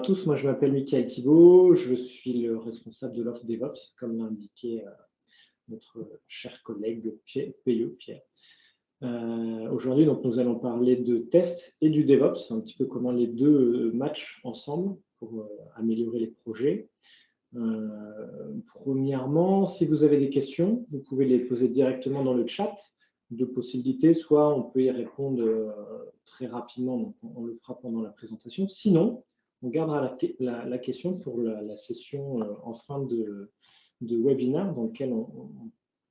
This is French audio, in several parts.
tous, moi je m'appelle Mickaël Thibault, je suis le responsable de l'offre DevOps, comme l'a indiqué notre cher collègue Pierre. Aujourd'hui, donc, nous allons parler de tests et du DevOps, un petit peu comment les deux matchent ensemble pour améliorer les projets. Premièrement, si vous avez des questions, vous pouvez les poser directement dans le chat. Deux possibilités, soit on peut y répondre très rapidement, donc on le fera pendant la présentation. Sinon, on gardera la question pour la session en fin de webinaire dans lequel on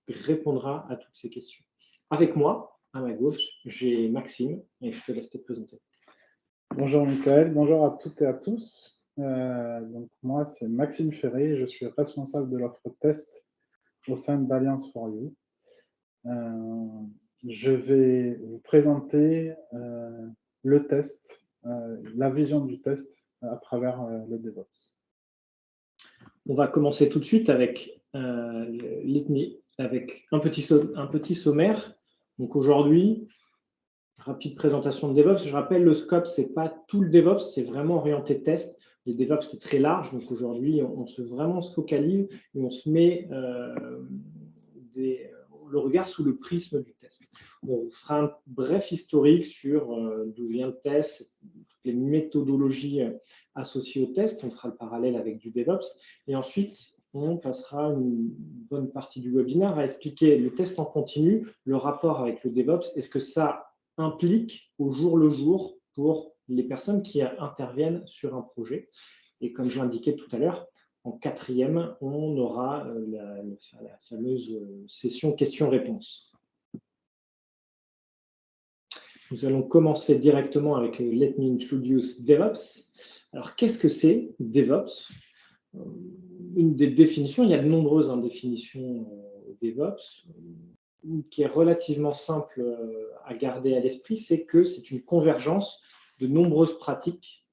répondra à toutes ces questions. Avec moi, à ma gauche, j'ai Maxime et je te laisse te présenter. Bonjour Mickaël, bonjour à toutes et à tous. Donc moi, c'est Maxime Ferré, je suis responsable de l'offre test au sein d'Alliance for You. Je vais vous présenter le test, la vision du test à travers le DevOps. On va commencer tout de suite avec avec un petit sommaire. Donc aujourd'hui, rapide présentation de DevOps. Je rappelle, le scope, ce n'est pas tout le DevOps, c'est vraiment orienté test. Les DevOps, c'est très large. Donc aujourd'hui, on se focalise et on se met le regard sous le prisme du test. On fera un bref historique sur d'où vient le test, toutes les méthodologies associées au test. On fera le parallèle avec du DevOps. Et ensuite, on passera une bonne partie du webinaire à expliquer le test en continu, le rapport avec le DevOps. Est-ce que ça implique au jour le jour pour les personnes qui interviennent sur un projet? Et comme je l'indiquais tout à l'heure, en quatrième, on aura la fameuse session questions-réponses. Nous allons commencer directement avec Let me introduce DevOps. Alors, qu'est-ce que c'est DevOps? Une des définitions, il y a de nombreuses définitions DevOps. Qui est relativement simple à garder à l'esprit, c'est que c'est une convergence de nombreuses pratiques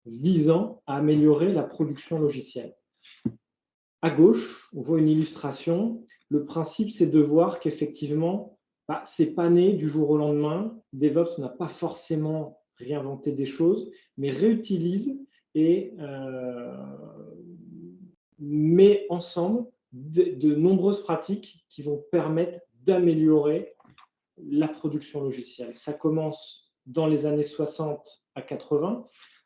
visant à améliorer la production logicielle. À gauche, on voit une illustration. Le principe, c'est de voir qu'effectivement, c'est pas né du jour au lendemain. DevOps n'a pas forcément réinventé des choses, mais réutilise et met ensemble de nombreuses pratiques qui vont permettre d'améliorer la production logicielle. Ça commence dans les années 60 à 80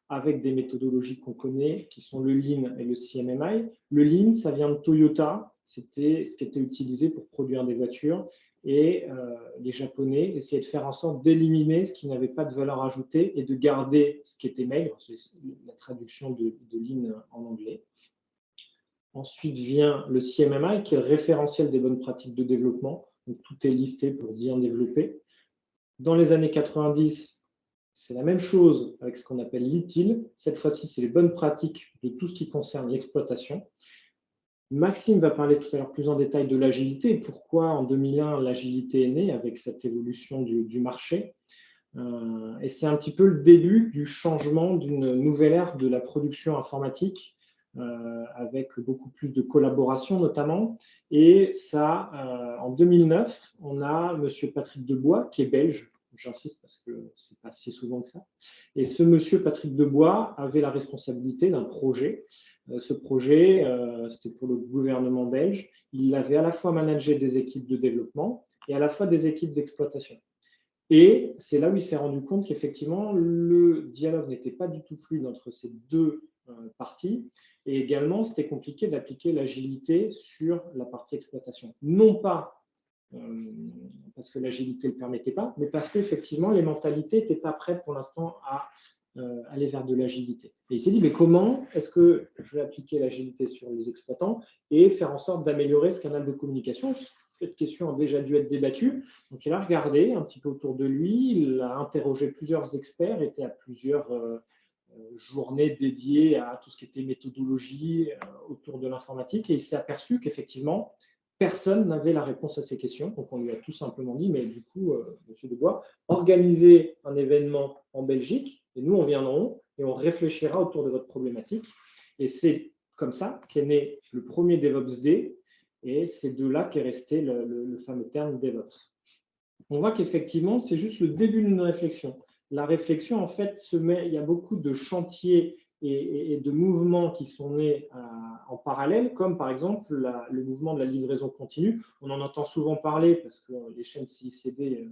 avec des méthodologies qu'on connaît qui sont le Lean et le CMMI. Le Lean, ça vient de Toyota, c'était ce qui était utilisé pour produire des voitures et les Japonais essayaient de faire en sorte d'éliminer ce qui n'avait pas de valeur ajoutée et de garder ce qui était maigre, c'est la traduction de Lean en anglais. Ensuite vient le CMMI, qui est le référentiel des bonnes pratiques de développement. Donc, tout est listé pour bien développer. Dans les années 90, c'est la même chose avec ce qu'on appelle l'ITIL. Cette fois-ci, c'est les bonnes pratiques de tout ce qui concerne l'exploitation. Maxime va parler tout à l'heure plus en détail de l'agilité et pourquoi en 2001, l'agilité est née avec cette évolution du marché. Et c'est un petit peu le début du changement d'une nouvelle ère de la production informatique avec beaucoup plus de collaboration notamment. Et ça, en 2009, on a M. Patrick Debois, qui est belge, j'insiste parce que ce n'est pas si souvent que ça. Et ce monsieur Patrick Debois avait la responsabilité d'un projet. Ce projet, c'était pour le gouvernement belge. Il avait à la fois managé des équipes de développement et à la fois des équipes d'exploitation. Et c'est là où il s'est rendu compte qu'effectivement, le dialogue n'était pas du tout fluide entre ces deux parties. Et également, c'était compliqué d'appliquer l'agilité sur la partie exploitation. Non pas parce que l'agilité ne le permettait pas, mais parce qu'effectivement, les mentalités n'étaient pas prêtes pour l'instant à aller vers de l'agilité. Et il s'est dit, mais comment est-ce que je vais appliquer l'agilité sur les exploitants et faire en sorte d'améliorer ce canal de communication? Cette question a déjà dû être débattue. Donc, il a regardé un petit peu autour de lui, il a interrogé plusieurs experts, était à plusieurs journées dédiées à tout ce qui était méthodologie autour de l'informatique, et il s'est aperçu qu'effectivement, personne n'avait la réponse à ces questions. Donc, on lui a tout simplement dit, mais du coup, M. Debois, organisez un événement en Belgique, et nous, on viendra et on réfléchira autour de votre problématique. Et c'est comme ça qu'est né le premier DevOps Day, et c'est de là qu'est resté le fameux terme DevOps. On voit qu'effectivement, c'est juste le début d'une réflexion. La réflexion, en fait, il y a beaucoup de chantiers et de mouvements qui sont nés en parallèle, comme par exemple le mouvement de la livraison continue. On en entend souvent parler parce que les chaînes CICD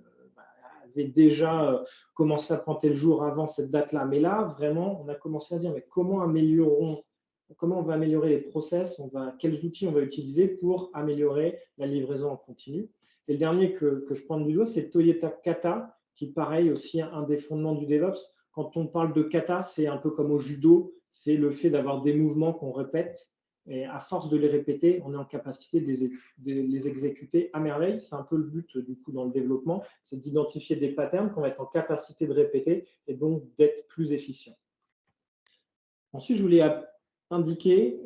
avaient déjà commencé à pointer le jour avant cette date-là. Mais là, vraiment, on a commencé à dire mais comment on va améliorer les process, quels outils on va utiliser pour améliorer la livraison en continu. Et le dernier que je pointe du doigt, c'est Toyota Kata, qui pareil aussi un des fondements du DevOps. Quand on parle de kata, c'est un peu comme au judo, c'est le fait d'avoir des mouvements qu'on répète, et à force de les répéter, on est en capacité de les exécuter à merveille. C'est un peu le but du coup dans le développement, c'est d'identifier des patterns qu'on va être en capacité de répéter et donc d'être plus efficient. Ensuite, je voulais indiquer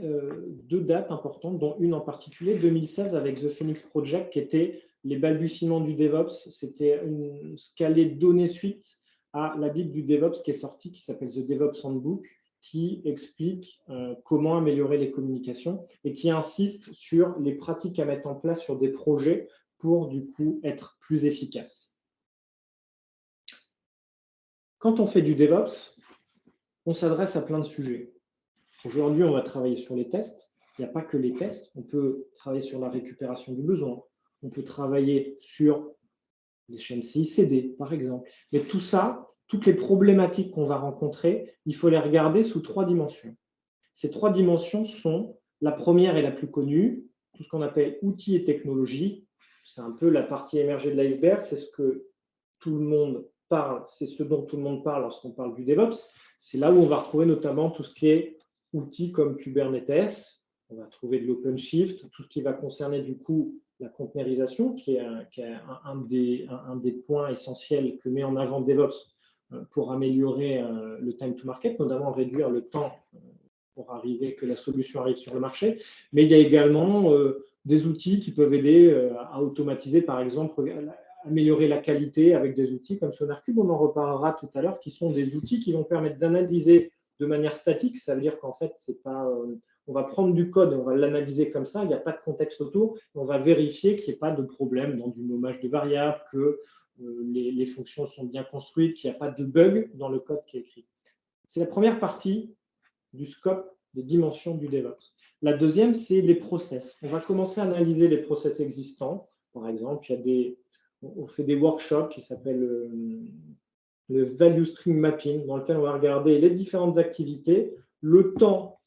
deux dates importantes, dont une en particulier, 2016 avec The Phoenix Project, qui était les balbutiements du DevOps. C'était ce qu'allait donner suite à la Bible du DevOps qui est sortie, qui s'appelle The DevOps Handbook, qui explique comment améliorer les communications et qui insiste sur les pratiques à mettre en place sur des projets pour du coup être plus efficace. Quand on fait du DevOps, on s'adresse à plein de sujets. Aujourd'hui, on va travailler sur les tests. Il n'y a pas que les tests. On peut travailler sur la récupération du besoin. On peut travailler sur les chaînes CICD, par exemple. Mais tout ça, toutes les problématiques qu'on va rencontrer, il faut les regarder sous trois dimensions. Ces trois dimensions sont, la première et la plus connue, tout ce qu'on appelle outils et technologies. C'est un peu la partie émergée de l'iceberg. C'est ce que tout le monde parle. C'est ce dont tout le monde parle lorsqu'on parle du DevOps. C'est là où on va retrouver notamment tout ce qui est outils comme Kubernetes, on va trouver de l'OpenShift, tout ce qui va concerner du coup la containerisation, qui est un des points essentiels que met en avant DevOps pour améliorer le time to market, notamment réduire le temps pour arriver que la solution arrive sur le marché. Mais il y a également des outils qui peuvent aider à automatiser, par exemple, améliorer la qualité avec des outils comme SonarCube, on en reparlera tout à l'heure, qui sont des outils qui vont permettre d'analyser de manière statique. Ça veut dire qu'en fait, c'est pas, on va prendre du code et on va l'analyser comme ça, il n'y a pas de contexte autour, on va vérifier qu'il n'y ait pas de problème dans du nommage de variables, que les fonctions sont bien construites, qu'il n'y a pas de bug dans le code qui est écrit. C'est la première partie du scope des dimensions du DevOps. La deuxième, c'est les process. On va commencer à analyser les process existants. Par exemple, on fait des workshops qui s'appellent le Value Stream Mapping, dans lequel on va regarder les différentes activités, le temps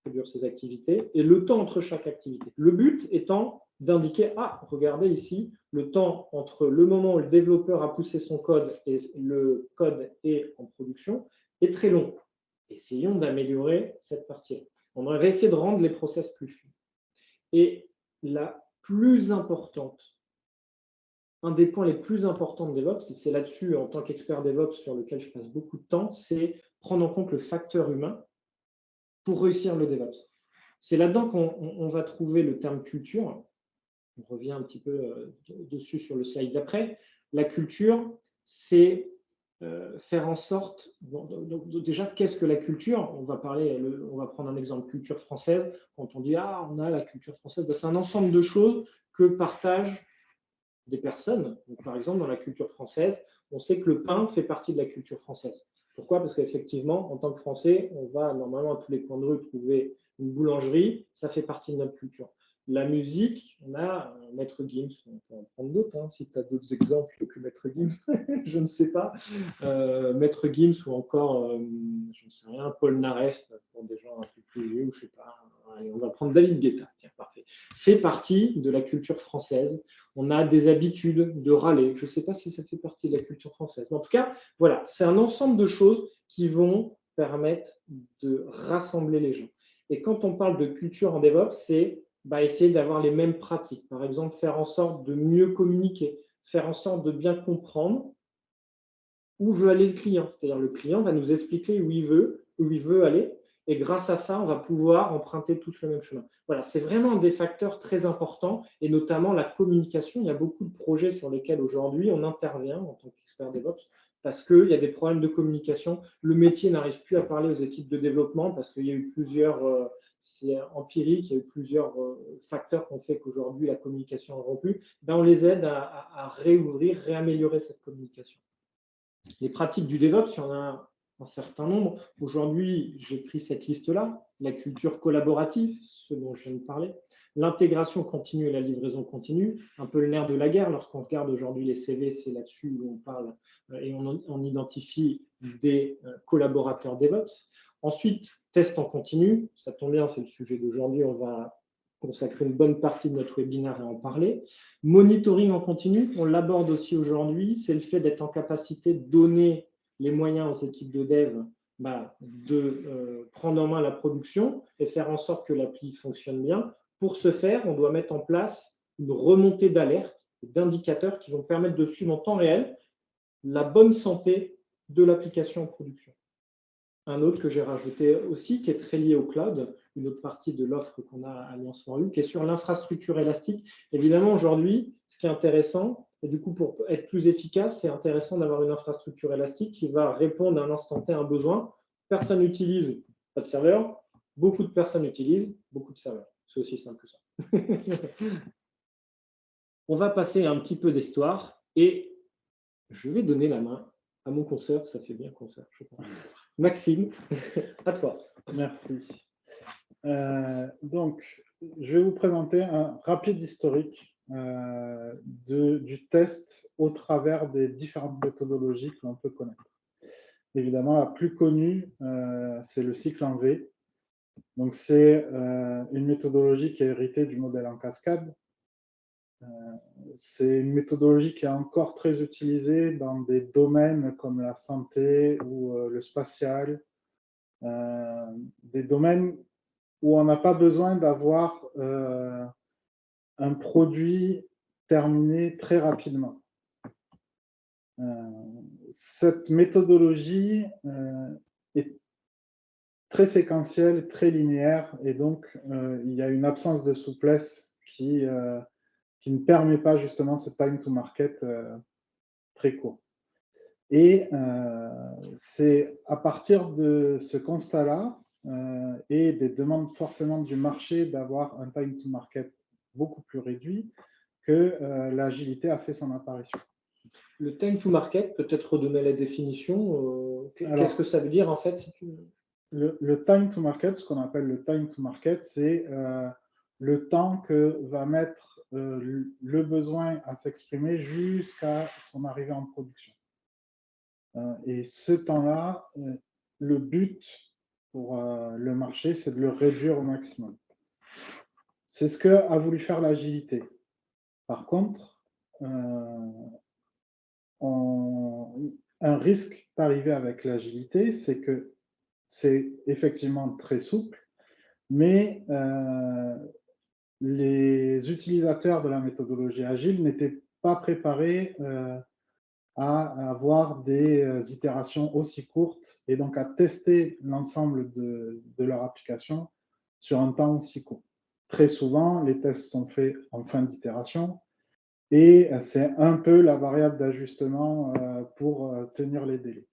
que durent ces activités et le temps entre chaque activité. Le but étant d'indiquer, regardez ici, le temps entre le moment où le développeur a poussé son code et le code est en production est très long. Essayons d'améliorer cette partie-là. On va essayer de rendre les process plus fluides. Et la plus importante, un des points les plus importants de DevOps, et c'est là-dessus, en tant qu'expert DevOps, sur lequel je passe beaucoup de temps, c'est prendre en compte le facteur humain pour réussir le DevOps. C'est là-dedans qu'on va trouver le terme culture. On revient un petit peu dessus sur le slide d'après. La culture, c'est faire en sorte, donc déjà, qu'est-ce que la culture? On va prendre un exemple, culture française. Quand on dit, on a la culture française, c'est un ensemble de choses que partagent des personnes. Donc, par exemple, dans la culture française, on sait que le pain fait partie de la culture française. Pourquoi? Parce qu'effectivement, en tant que Français, on va normalement à tous les coins de rue trouver une boulangerie, ça fait partie de notre culture. La musique, on a Maître Gims, on peut en prendre d'autres, si tu as d'autres exemples que Maître Gims, je ne sais pas. Maître Gims ou encore, je ne sais rien, Paul Naref, pour des gens un peu plus vieux, ou je ne sais pas. Allez, on va prendre David Guetta, tiens, parfait. Fait partie de la culture française. On a des habitudes de râler. Je ne sais pas si ça fait partie de la culture française. Mais en tout cas, voilà, c'est un ensemble de choses qui vont permettre de rassembler les gens. Et quand on parle de culture en DevOps, c'est essayer d'avoir les mêmes pratiques. Par exemple, faire en sorte de mieux communiquer, faire en sorte de bien comprendre où veut aller le client. C'est-à-dire le client va nous expliquer où il veut aller. Et grâce à ça, on va pouvoir emprunter tous le même chemin. Voilà, c'est vraiment un des facteurs très importants, et notamment la communication. Il y a beaucoup de projets sur lesquels aujourd'hui on intervient en tant qu'expert DevOps parce qu'il y a des problèmes de communication. Le métier n'arrive plus à parler aux équipes de développement parce qu'il y a eu plusieurs, c'est empirique, il y a eu plusieurs facteurs qui ont fait qu'aujourd'hui la communication est rompue. On les aide à réouvrir, réaméliorer cette communication. Les pratiques du DevOps, il y en a un certain nombre. Aujourd'hui, j'ai pris cette liste-là, la culture collaborative, ce dont je viens de parler, l'intégration continue et la livraison continue, un peu le nerf de la guerre. Lorsqu'on regarde aujourd'hui les CV, c'est là-dessus où on parle et on identifie des collaborateurs DevOps. Ensuite, test en continu, ça tombe bien, c'est le sujet d'aujourd'hui, on va consacrer une bonne partie de notre webinaire à en parler. Monitoring en continu, on l'aborde aussi aujourd'hui, c'est le fait d'être en capacité de donner les moyens aux équipes de dev de prendre en main la production et faire en sorte que l'appli fonctionne bien. Pour ce faire, on doit mettre en place une remontée d'alerte, d'indicateurs qui vont permettre de suivre en temps réel la bonne santé de l'application en production. Un autre que j'ai rajouté aussi, qui est très lié au cloud, une autre partie de l'offre qu'on a à Alliance For You, qui est sur l'infrastructure élastique. Évidemment, aujourd'hui, ce qui est intéressant, et du coup, pour être plus efficace, c'est intéressant d'avoir une infrastructure élastique qui va répondre à un instant T à un besoin. Personne n'utilise, pas de serveur. Beaucoup de personnes utilisent, beaucoup de serveurs. C'est aussi simple que ça. On va passer un petit peu d'histoire et je vais donner la main à mon consoeur, ça fait bien consoeur, je pense. Maxime, à toi. Merci. Donc, je vais vous présenter un rapide historique du test au travers des différentes méthodologies que l'on peut connaître. Évidemment, la plus connue, c'est le cycle en V. Donc, c'est une méthodologie qui est héritée du modèle en cascade. C'est une méthodologie qui est encore très utilisée dans des domaines comme la santé ou le spatial, des domaines où on n'a pas besoin d'avoir un produit terminé très rapidement. Cette méthodologie est très séquentielle, très linéaire, et donc il y a une absence de souplesse qui ne permet pas justement ce time to market très court. Et c'est à partir de ce constat-là et des demandes forcément du marché d'avoir un time to market beaucoup plus réduit que l'agilité a fait son apparition. Le time to market, peut-être redonner la définition. Qu'est-ce que ça veut dire en fait si tu... Le time to market, ce qu'on appelle le time to market, c'est le temps que va mettre le besoin à s'exprimer jusqu'à son arrivée en production. Et ce temps-là, le but pour le marché, c'est de le réduire au maximum. C'est ce qu'a voulu faire l'agilité. Par contre, un risque d'arriver avec l'agilité, c'est que c'est effectivement très souple, mais les utilisateurs de la méthodologie agile n'étaient pas préparés à avoir des itérations aussi courtes et donc à tester l'ensemble de leur application sur un temps aussi court. Très souvent, les tests sont faits en fin d'itération et c'est un peu la variable d'ajustement pour tenir les délais.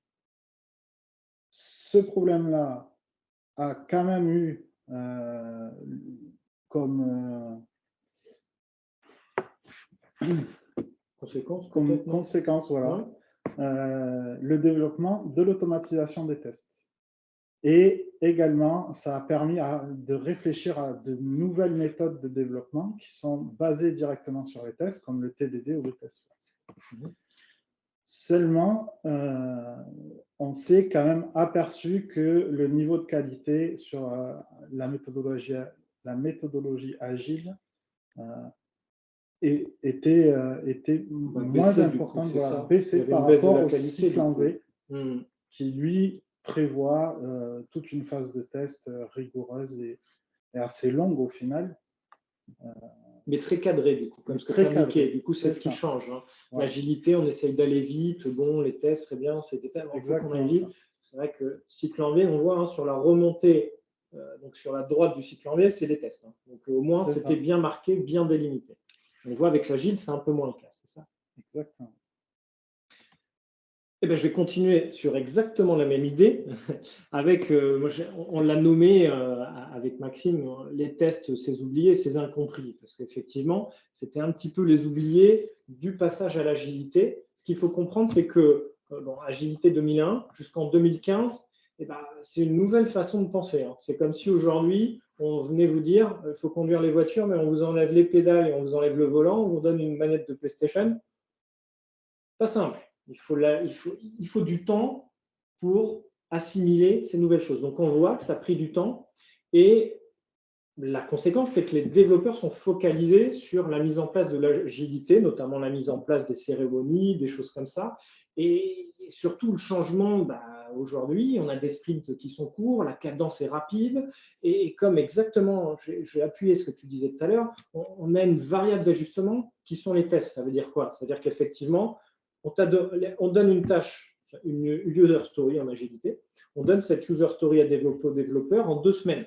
Ce problème-là a quand même eu comme conséquence voilà, le développement de l'automatisation des tests. Et également, ça a permis de réfléchir à de nouvelles méthodes de développement qui sont basées directement sur les tests, comme le TDD ou le test flex. Seulement, on s'est quand même aperçu que le niveau de qualité sur la méthodologie agile était moins important, baissé par rapport au cycle en V, qui lui prévoit toute une phase de test rigoureuse et assez longue au final. Mais très cadré, du coup, comme ce que tu as indiqué. Du coup, c'est ce qui change. Hein. Ouais. L'agilité, on essaye d'aller vite. Bon, les tests, très bien, c'était ça. Il faut qu'on aille vite. C'est vrai que cycle en V, on voit hein, sur la remontée, donc sur la droite du cycle en V, c'est les tests. Hein. Donc au moins, c'était bien marqué, bien délimité. On voit avec l'agile, c'est un peu moins le cas, c'est ça? Exactement. Eh bien, je vais continuer sur exactement la même idée. Avec, on l'a nommé avec Maxime, les tests, ces oubliés, ces incompris. Parce qu'effectivement, c'était un petit peu les oubliés du passage à l'agilité. Ce qu'il faut comprendre, c'est que Agilité 2001 jusqu'en 2015, eh ben, c'est une nouvelle façon de penser. Hein. C'est comme si aujourd'hui, on venait vous dire, il faut conduire les voitures, mais on vous enlève les pédales et on vous enlève le volant, on vous donne une manette de PlayStation. Pas simple. Il faut du temps pour assimiler ces nouvelles choses. Donc, on voit que ça a pris du temps et la conséquence, c'est que les développeurs sont focalisés sur la mise en place de l'agilité, notamment la mise en place des cérémonies, des choses comme ça. Et surtout, le changement, aujourd'hui, on a des sprints qui sont courts, la cadence est rapide. Et comme exactement, je vais appuyer ce que tu disais tout à l'heure, on a une variable d'ajustement qui sont les tests. Ça veut dire quoi? Ça veut dire qu'effectivement, on donne une tâche, une user story en agilité. On donne cette user story à développer au développeur en 2 semaines.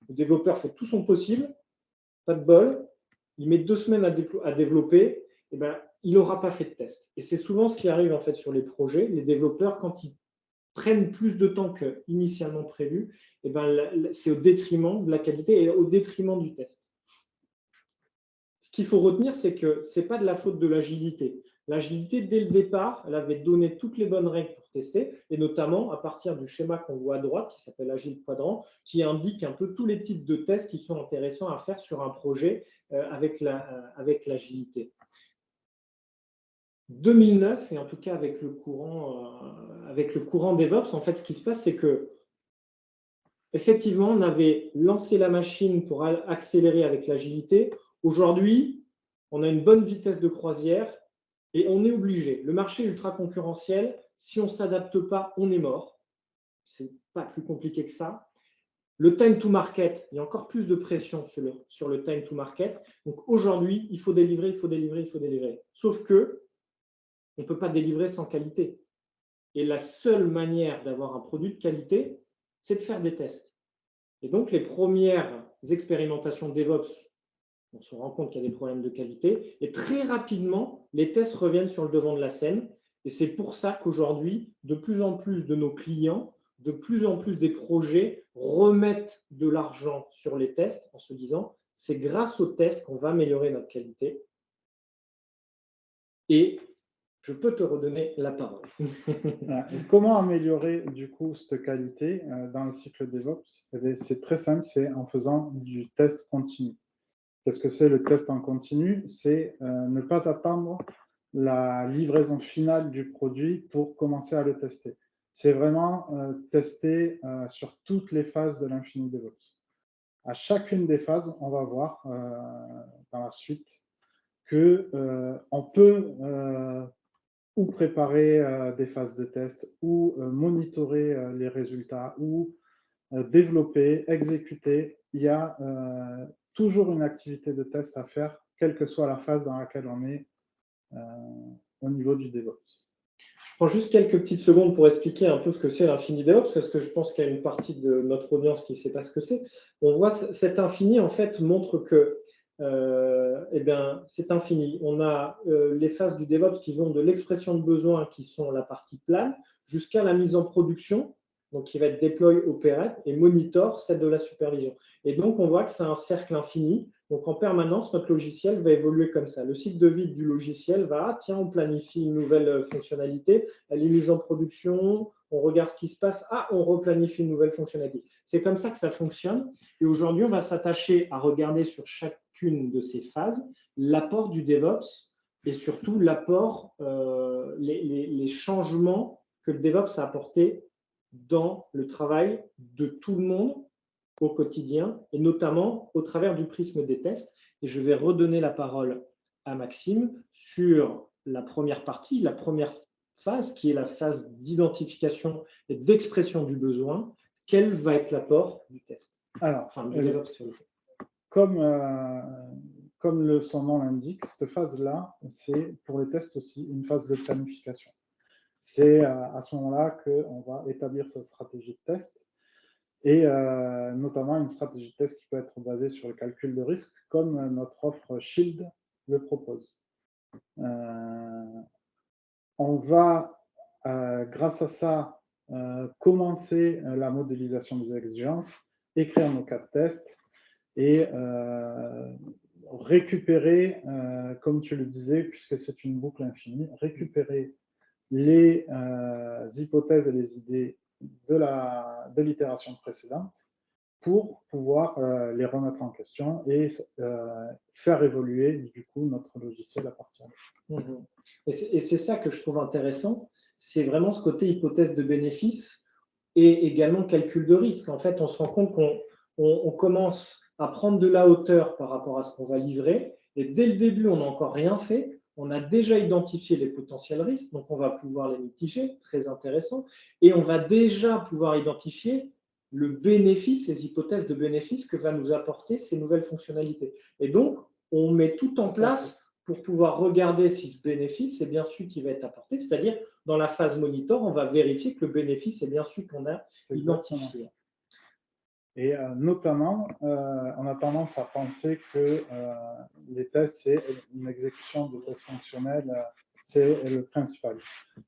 Le développeur fait tout son possible, pas de bol, il met 2 semaines à développer, et ben, il n'aura pas fait de test. Et c'est souvent ce qui arrive en fait sur les projets. Les développeurs, quand ils prennent plus de temps qu'initialement prévu, et ben, c'est au détriment de la qualité et au détriment du test. Ce qu'il faut retenir, c'est que ce n'est pas de la faute de l'agilité. L'agilité, dès le départ, elle avait donné toutes les bonnes règles pour tester, et notamment à partir du schéma qu'on voit à droite, qui s'appelle Agile Quadrant, qui indique un peu tous les types de tests qui sont intéressants à faire sur un projet avec l'agilité. 2009, et en tout cas avec le courant DevOps, en fait, ce qui se passe, c'est que effectivement, on avait lancé la machine pour accélérer avec l'agilité. Aujourd'hui, on a une bonne vitesse de croisière et on est obligé. Le marché est ultra concurrentiel. Si on ne s'adapte pas, on est mort. Ce n'est pas plus compliqué que ça. Le time to market, il y a encore plus de pression sur le time to market. Donc aujourd'hui, il faut délivrer, il faut délivrer, il faut délivrer. Sauf que on ne peut pas délivrer sans qualité. Et la seule manière d'avoir un produit de qualité, c'est de faire des tests. Et donc, les premières expérimentations DevOps, on se rend compte qu'il y a des problèmes de qualité. Et très rapidement, les tests reviennent sur le devant de la scène. Et c'est pour ça qu'aujourd'hui, de plus en plus de nos clients, de plus en plus des projets remettent de l'argent sur les tests en se disant, c'est grâce aux tests qu'on va améliorer notre qualité. Et je peux te redonner la parole. Et comment améliorer du coup cette qualité dans le cycle DevOps? C'est très simple, c'est en faisant du test continu. Qu'est-ce que c'est le test en continu? C'est ne pas attendre la livraison finale du produit pour commencer à le tester. C'est vraiment tester sur toutes les phases de l'Infini DevOps. À chacune des phases, on va voir dans la suite qu'on peut ou préparer des phases de test, ou monitorer les résultats, ou développer, exécuter. Il y a toujours une activité de test à faire, quelle que soit la phase dans laquelle on est au niveau du DevOps. Je prends juste quelques petites secondes pour expliquer un peu ce que c'est l'Infini DevOps, parce que je pense qu'il y a une partie de notre audience qui ne sait pas ce que c'est. On voit cet infini, en fait, montre que c'est infini. On a les phases du DevOps qui vont de l'expression de besoin, qui sont la partie plane, jusqu'à la mise en production, donc qui va être deploy, operate, et monitor, celle de la supervision. Et donc, on voit que c'est un cercle infini. Donc, en permanence, notre logiciel va évoluer comme ça. Le cycle de vie du logiciel va, tiens, on planifie une nouvelle fonctionnalité, elle est mise en production, on regarde ce qui se passe, on replanifie une nouvelle fonctionnalité. C'est comme ça que ça fonctionne. Et aujourd'hui, on va s'attacher à regarder sur chacune de ces phases l'apport du DevOps et surtout l'apport, les changements que le DevOps a apportés dans le travail de tout le monde au quotidien, et notamment au travers du prisme des tests. Et je vais redonner la parole à Maxime sur la première partie, la première phase, qui est la phase d'identification et d'expression du besoin. Quel va être l'apport du test? Alors, enfin, du DevOps sur le test. Comme son nom l'indique, cette phase-là, c'est pour les tests aussi une phase de planification. C'est à ce moment-là qu'on va établir sa stratégie de test, et notamment une stratégie de test qui peut être basée sur le calcul de risque, comme notre offre Shield le propose. On va, grâce à ça, commencer la modélisation des exigences, écrire nos cas de test et récupérer, comme tu le disais, puisque c'est une boucle infinie, récupérer les hypothèses et les idées de l'itération précédente pour pouvoir les remettre en question et faire évoluer du coup notre logiciel à partir de ça. Et c'est ça que je trouve intéressant, c'est vraiment ce côté hypothèse de bénéfice et également calcul de risque. En fait, on se rend compte qu'on commence à prendre de la hauteur par rapport à ce qu'on va livrer, et dès le début, on n'a encore rien fait, on a déjà identifié les potentiels risques, donc on va pouvoir les mitiger, très intéressant, et on va déjà pouvoir identifier le bénéfice, les hypothèses de bénéfice que va nous apporter ces nouvelles fonctionnalités. Et donc, on met tout en place pour pouvoir regarder si ce bénéfice est bien celui qui va être apporté, c'est-à-dire dans la phase monitor, on va vérifier que le bénéfice est bien celui qu'on a identifié. Et notamment, on a tendance à penser que les tests, c'est une exécution de tests fonctionnels, c'est le principal.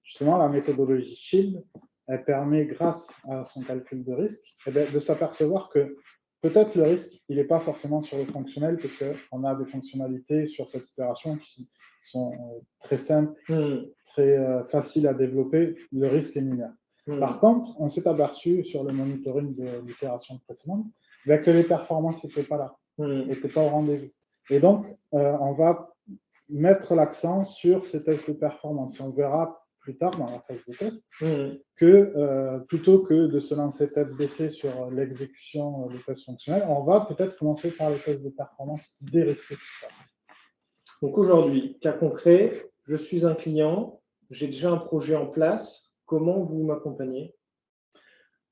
Justement, la méthodologie SHIELD, elle permet, grâce à son calcul de risque, de s'apercevoir que peut-être le risque, il n'est pas forcément sur le fonctionnel, parce qu'on a des fonctionnalités sur cette itération qui sont très simples, très faciles à développer. Le risque est mineur. Par contre, on s'est aperçu sur le monitoring de l'itération précédente que les performances n'étaient pas là, n'étaient pas au rendez-vous. Et donc, on va mettre l'accent sur ces tests de performance. Et on verra plus tard dans la phase de test que plutôt que de se lancer tête baissée sur l'exécution des tests fonctionnels, on va peut-être commencer par les tests de performance dérisqués. Donc aujourd'hui, cas concret, je suis un client, j'ai déjà un projet en place. Comment vous m'accompagnez?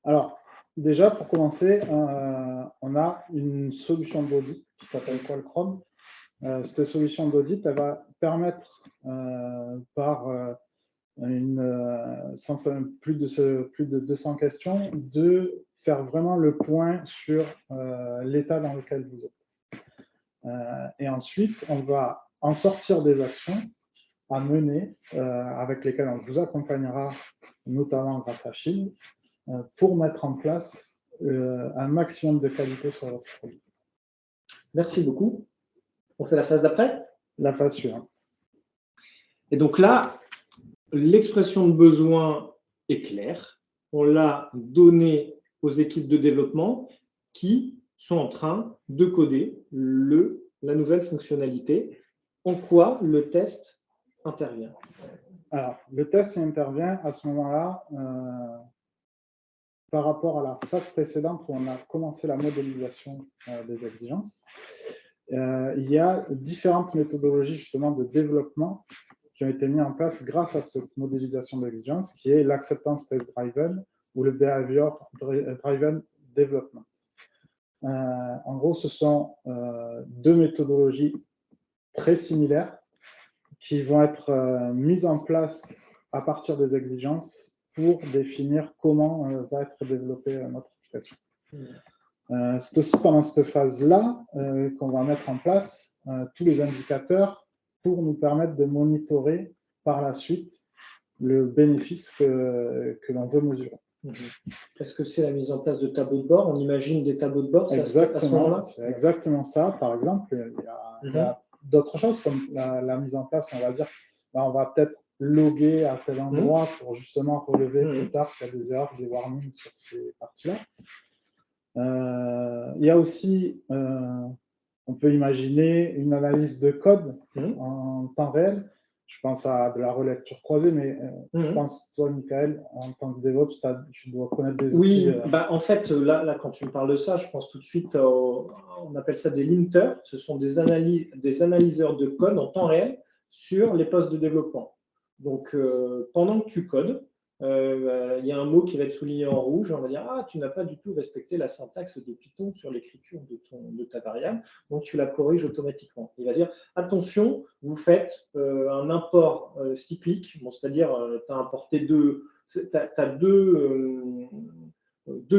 Alors, déjà, pour commencer, on a une solution d'audit qui s'appelle Qualcomm. Cette solution d'audit, elle va permettre, par plus de 200 questions, de faire vraiment le point sur l'état dans lequel vous êtes. Et ensuite, on va en sortir des actions à mener, avec lesquelles on vous accompagnera, notamment grâce à Shield, pour mettre en place un maximum de qualité sur votre produit. Merci beaucoup. On fait la phase d'après? La phase suivante. Et donc là, l'expression de besoin est claire. On l'a donnée aux équipes de développement qui sont en train de coder la nouvelle fonctionnalité. En quoi le test intervient? Alors, le test intervient à ce moment-là par rapport à la phase précédente où on a commencé la modélisation des exigences. Il y a différentes méthodologies justement de développement qui ont été mises en place grâce à cette modélisation d'exigences, qui est l'acceptance test driven ou le behavior driven development. En gros, ce sont deux méthodologies très similaires qui vont être mises en place à partir des exigences pour définir comment va être développée notre application. C'est aussi pendant cette phase-là qu'on va mettre en place tous les indicateurs pour nous permettre de monitorer par la suite le bénéfice que l'on veut mesurer. Est-ce que c'est la mise en place de tableaux de bord? On imagine des tableaux de bord à ce moment-là? C'est exactement ça. Par exemple, il y a d'autres choses comme la mise en place, on va dire, on va peut-être loguer à tel endroit pour justement relever plus tard s'il y a des erreurs, des warnings sur ces parties-là. Il y a aussi, on peut imaginer une analyse de code en temps réel. Je pense à de la relecture croisée, mais je pense, toi, Michael, en tant que DevOps, tu dois connaître des outils. Oui, en fait, là, quand tu me parles de ça, je pense tout de suite, on appelle ça des linters. Ce sont des analyseurs de code en temps réel sur les postes de développement. Donc, pendant que tu codes, il y a un mot qui va être souligné en rouge. On va dire, ah, tu n'as pas du tout respecté la syntaxe de Python sur l'écriture de ta variable, donc tu la corriges automatiquement. Il va dire, attention, vous faites un import cyclique, c'est-à-dire tu as importé deux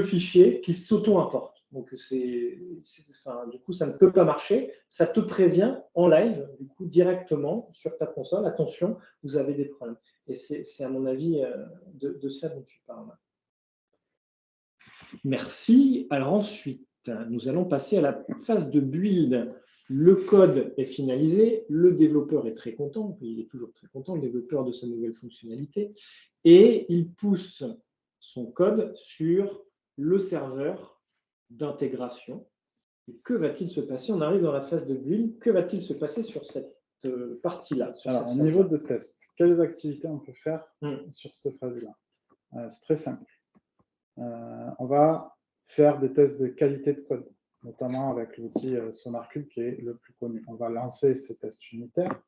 fichiers qui s'auto-importent. Donc, du coup, ça ne peut pas marcher. Ça te prévient en live, du coup, directement sur ta console. Attention, vous avez des problèmes. Et c'est à mon avis de ça dont tu parles. Merci. Alors ensuite, nous allons passer à la phase de build. le code est finalisé, le développeur est très content, il est toujours très content, le développeur, de sa nouvelle fonctionnalité, et il pousse son code sur le serveur d'intégration. Et que va-t-il se passer? On arrive dans la phase de build. Que va-t-il se passer sur cette partie-là? Alors, au niveau de test, quelles activités on peut faire sur cette phase-là? C'est très simple. On va faire des tests de qualité de code, notamment avec l'outil SonarCube qui est le plus connu. On va lancer ces tests unitaires.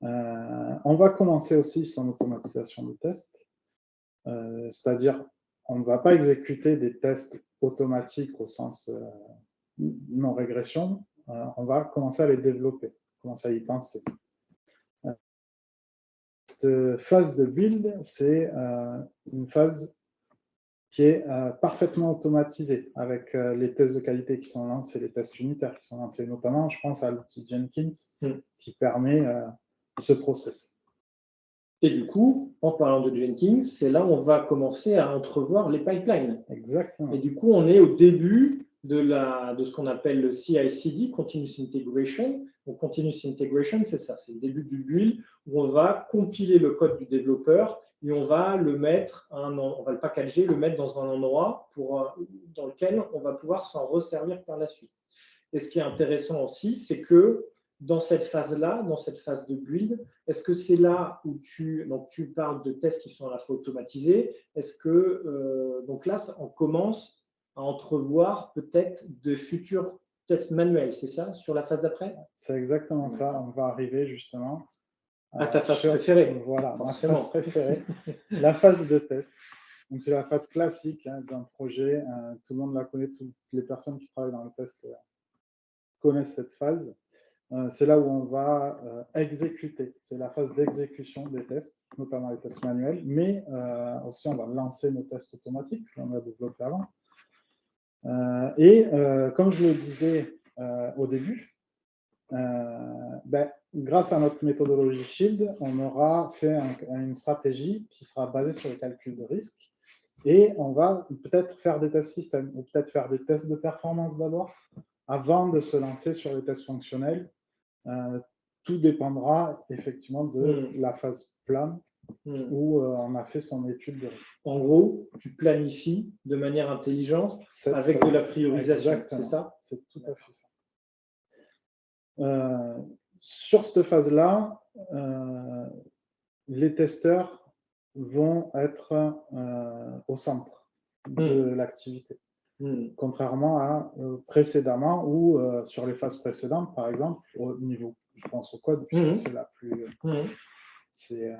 On va commencer aussi son automatisation de tests, c'est-à-dire on ne va pas exécuter des tests automatiques au sens non-régression, on va commencer à les développer, commencer à y penser. Cette phase de build, c'est une phase qui est parfaitement automatisée avec les tests de qualité qui sont lancés, les tests unitaires qui sont lancés, notamment, je pense à l'outil Jenkins qui permet ce process. Et du coup, en parlant de Jenkins, c'est là où on va commencer à entrevoir les pipelines. Exactement. Et du coup, on est au début de ce qu'on appelle le CI/CD, Continuous Integration. Donc, Continuous Integration, c'est ça, c'est le début du build où on va compiler le code du développeur et on va le mettre, on va le packager, le mettre dans un endroit dans lequel on va pouvoir s'en resservir par la suite. Et ce qui est intéressant aussi, c'est que dans cette phase-là, dans cette phase de build, est-ce que c'est là où tu parles de tests qui sont à la fois automatisés? Est-ce que, donc là, on commence à entrevoir peut-être de futurs tests manuels, c'est ça, sur la phase d'après? C'est exactement ça. On va arriver justement à ta phase préférée. Voilà, forcément. Ma phase préférée, la phase de test. Donc, c'est la phase classique d'un projet. Tout le monde la connaît, toutes les personnes qui travaillent dans le test connaissent cette phase. C'est là où on va exécuter. C'est la phase d'exécution des tests, notamment les tests manuels, mais aussi on va lancer nos tests automatiques qu'on a développés avant. Comme je le disais au début, grâce à notre méthodologie Shield, on aura fait une stratégie qui sera basée sur le calcul de risque et on va peut-être faire des tests système ou peut-être faire des tests de performance d'abord avant de se lancer sur les tests fonctionnels. Tout dépendra effectivement de la phase plan où on a fait son étude de risque. En gros, tu planifies de manière intelligente avec de la priorisation, c'est ça? C'est tout à fait ça. Sur cette phase-là, les testeurs vont être au centre de l'activité. Contrairement à précédemment ou sur les phases précédentes, par exemple, au niveau, je pense au code, c'est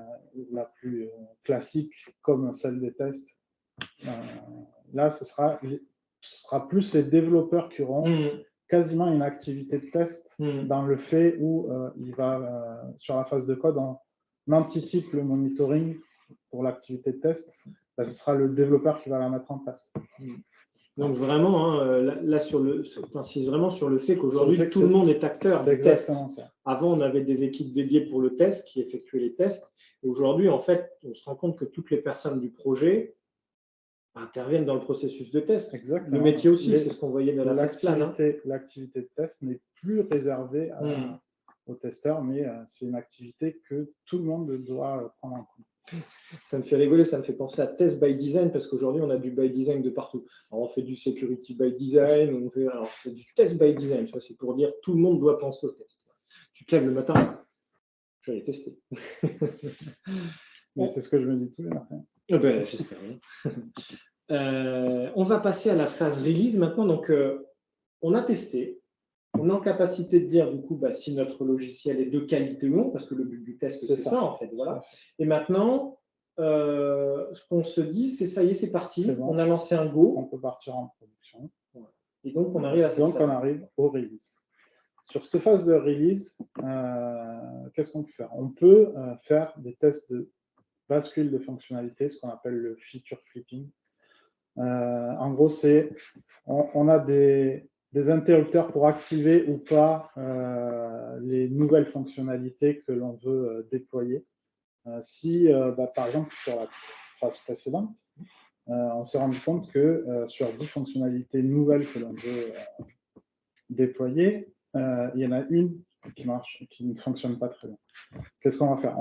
la plus classique comme celle des tests. Là, ce sera plus les développeurs qui auront quasiment une activité de test dans le fait où il va, sur la phase de code, on anticipe le monitoring pour l'activité de test. Ce sera le développeur qui va la mettre en place. Donc vraiment, là tu insistes vraiment sur le fait qu'aujourd'hui, tout le monde est acteur du test. Avant, on avait des équipes dédiées pour le test qui effectuaient les tests. Et aujourd'hui, en fait, on se rend compte que toutes les personnes du projet interviennent dans le processus de test. Exactement. Le métier aussi, c'est ce qu'on voyait dans la phase plan. L'activité de test n'est plus réservée aux testeurs, mais c'est une activité que tout le monde doit prendre en compte. Ça me fait rigoler, ça me fait penser à test by design parce qu'aujourd'hui, on a du by design de partout. Alors, on fait du security by design, alors c'est du test by design. C'est pour dire tout le monde doit penser au test. Tu te lèves le matin, je vais aller tester. Mais c'est ce que je me dis tous les matins. J'espère bien. On va passer à la phase release maintenant. Donc, on a testé. On est en capacité de dire, du coup, si notre logiciel est de qualité ou non, parce que le but du test, c'est ça, en fait. Voilà. Et maintenant, ce qu'on se dit, c'est ça y est, c'est parti. Bon. On a lancé un go. On peut partir en production. Et donc, on arrive à cette phase. Donc, on arrive au release. Sur cette phase de release, qu'est-ce qu'on peut faire? On peut faire des tests de bascule de fonctionnalité, ce qu'on appelle le feature flipping. En gros, on a des interrupteurs pour activer ou pas les nouvelles fonctionnalités que l'on veut déployer. Si, par exemple, sur la phase précédente, on s'est rendu compte que sur 10 fonctionnalités nouvelles que l'on veut déployer, il y en a une qui marche, qui ne fonctionne pas très bien. Qu'est-ce qu'on va faire?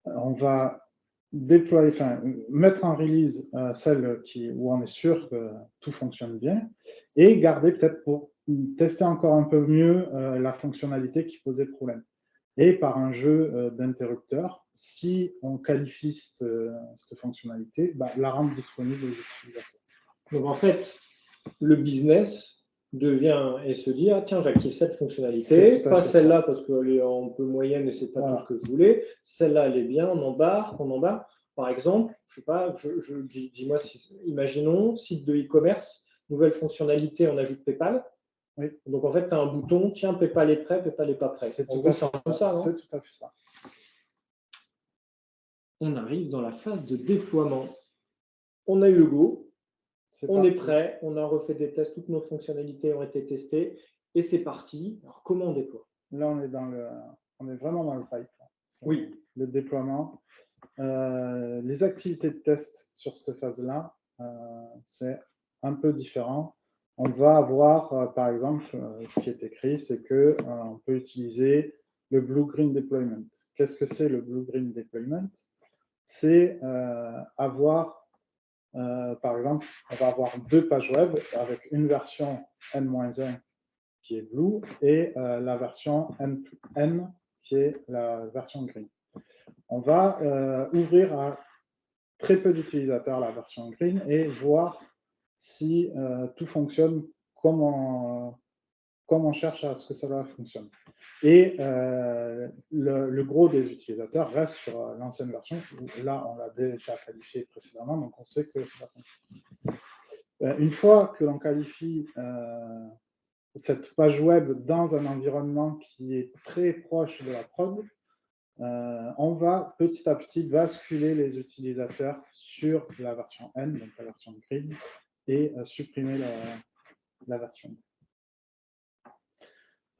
On va déployer, enfin, mettre en release celle où on est sûr que tout fonctionne bien et garder peut-être pour tester encore un peu mieux la fonctionnalité qui posait problème. Et par un jeu d'interrupteurs, si on qualifie cette fonctionnalité, la rendre disponible aux utilisateurs. Donc en fait, le business devient et se dit ah tiens, j'active cette fonctionnalité, pas celle-là parce qu'elle est un peu moyenne et c'est pas tout ce que je voulais. Celle-là, elle est bien, on embarque. Par exemple, je sais pas, dis-moi, imaginons site de e-commerce, nouvelle fonctionnalité, on ajoute PayPal. Oui. Donc en fait, tu as un bouton, tiens, PayPal est prêt, PayPal n'est pas prêt. C'est tout à fait ça, non ? C'est tout à fait ça. On arrive dans la phase de déploiement. On a eu le go. On est prêt, on a refait des tests, toutes nos fonctionnalités ont été testées et c'est parti. Alors, comment on déploie? Là, on est vraiment dans le pipe. Oui. Le déploiement. Les activités de test sur cette phase-là, c'est un peu différent. On va avoir, par exemple, ce qui est écrit, c'est qu'on peut utiliser le Blue-Green Deployment. Qu'est-ce que c'est le Blue-Green Deployment? C'est avoir par exemple, on va avoir deux pages web avec une version N-1 qui est blue et la version N qui est la version green. On va ouvrir à très peu d'utilisateurs la version green et voir si tout fonctionne comme on cherche à ce que cela fonctionne. Et le gros des utilisateurs reste sur l'ancienne version, où là, on l'a déjà qualifié précédemment, donc on sait que ça fonctionne. Une fois que l'on qualifie cette page web dans un environnement qui est très proche de la prod, on va petit à petit basculer les utilisateurs sur la version N, donc la version green, et supprimer la version.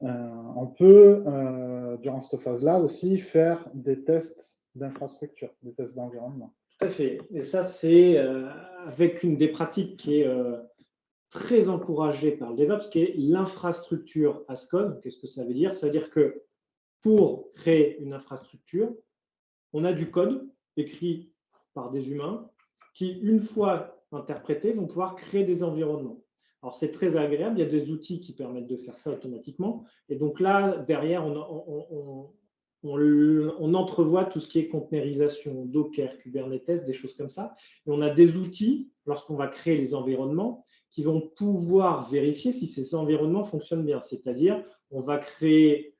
On peut, durant cette phase-là aussi, faire des tests d'infrastructure, des tests d'environnement. Tout à fait. Et ça, c'est avec une des pratiques qui est très encouragée par le DevOps, qui est l'infrastructure as code. Qu'est-ce que ça veut dire? Ça veut dire que pour créer une infrastructure, on a du code écrit par des humains qui, une fois interprétés, vont pouvoir créer des environnements. Alors, c'est très agréable, il y a des outils qui permettent de faire ça automatiquement. Et donc là, derrière, on entrevoit tout ce qui est containerisation, Docker, Kubernetes, des choses comme ça. Et on a des outils, lorsqu'on va créer les environnements, qui vont pouvoir vérifier si ces environnements fonctionnent bien. C'est-à-dire, on va créer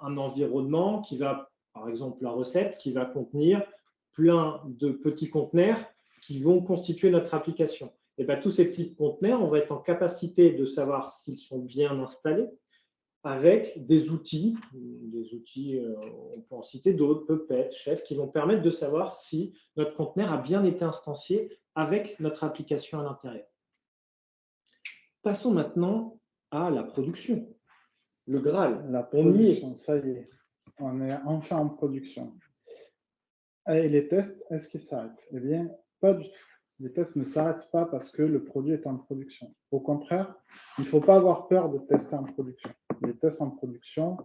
un environnement qui va, par exemple, la recette, qui va contenir plein de petits conteneurs qui vont constituer notre application. Et bien, tous ces petits conteneurs, on va être en capacité de savoir s'ils sont bien installés avec des outils, on peut en citer d'autres, Puppet, Chef, qui vont permettre de savoir si notre conteneur a bien été instancié avec notre application à l'intérieur. Passons maintenant à la production. Le Graal, la production, ça y est, on est enfin en production. Et les tests, est-ce qu'ils s'arrêtent? Eh bien, pas du tout. Les tests ne s'arrêtent pas parce que le produit est en production. Au contraire, il ne faut pas avoir peur de tester en production. Les tests en production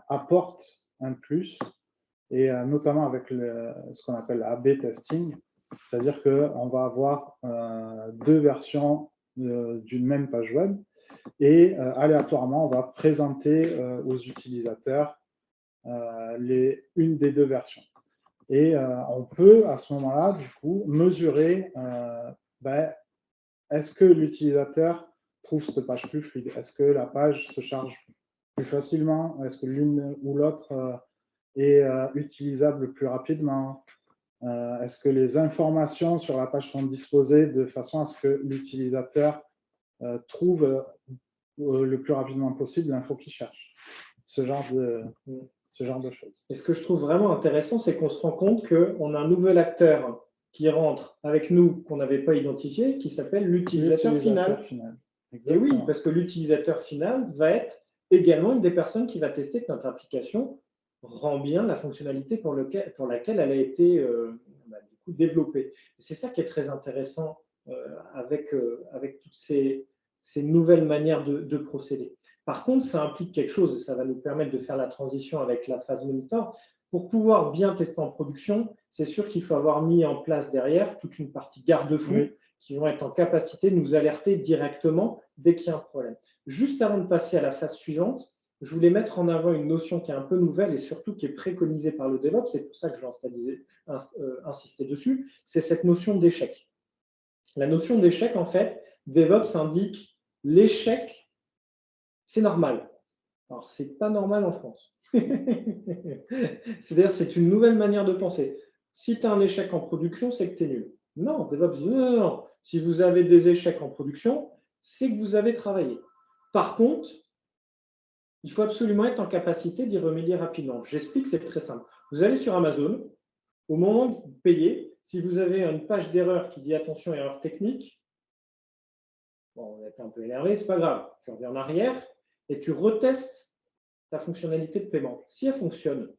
apportent un plus, et notamment avec ce qu'on appelle A/B testing, c'est-à-dire qu'on va avoir deux versions d'une même page web, et aléatoirement, on va présenter aux utilisateurs une des deux versions. Et on peut, à ce moment-là, du coup, mesurer est-ce que l'utilisateur trouve cette page plus fluide? Est-ce que la page se charge plus facilement? Est-ce que l'une ou l'autre est utilisable plus rapidement? Est-ce que les informations sur la page sont disposées de façon à ce que l'utilisateur trouve le plus rapidement possible l'info qu'il cherche? Ce genre de choses. Et ce que je trouve vraiment intéressant, c'est qu'on se rend compte qu'on a un nouvel acteur qui rentre avec nous, qu'on n'avait pas identifié, qui s'appelle l'utilisateur final. Et oui, parce que l'utilisateur final va être également une des personnes qui va tester que notre application rend bien la fonctionnalité pour laquelle elle a été du coup, développée. C'est ça qui est très intéressant avec toutes ces ces nouvelles manières de procéder. Par contre, ça implique quelque chose, et ça va nous permettre de faire la transition avec la phase monitor. Pour pouvoir bien tester en production, c'est sûr qu'il faut avoir mis en place derrière toute une partie garde-fou qui vont être en capacité de nous alerter directement dès qu'il y a un problème. Juste avant de passer à la phase suivante, je voulais mettre en avant une notion qui est un peu nouvelle et surtout qui est préconisée par le DevOps, c'est pour ça que je vais insister dessus, c'est cette notion d'échec. La notion d'échec, en fait, DevOps indique l'échec, c'est normal. Alors, ce n'est pas normal en France. C'est-à-dire, c'est une nouvelle manière de penser. Si tu as un échec en production, c'est que tu es nul. Non, DevOps dit non, non, non. Si vous avez des échecs en production, c'est que vous avez travaillé. Par contre, il faut absolument être en capacité d'y remédier rapidement. J'explique, c'est très simple. Vous allez sur Amazon, au moment de payer, si vous avez une page d'erreur qui dit attention, erreur technique, bon, on est un peu énervé, c'est pas grave. Tu reviens en arrière et tu retestes ta fonctionnalité de paiement. Si elle fonctionne,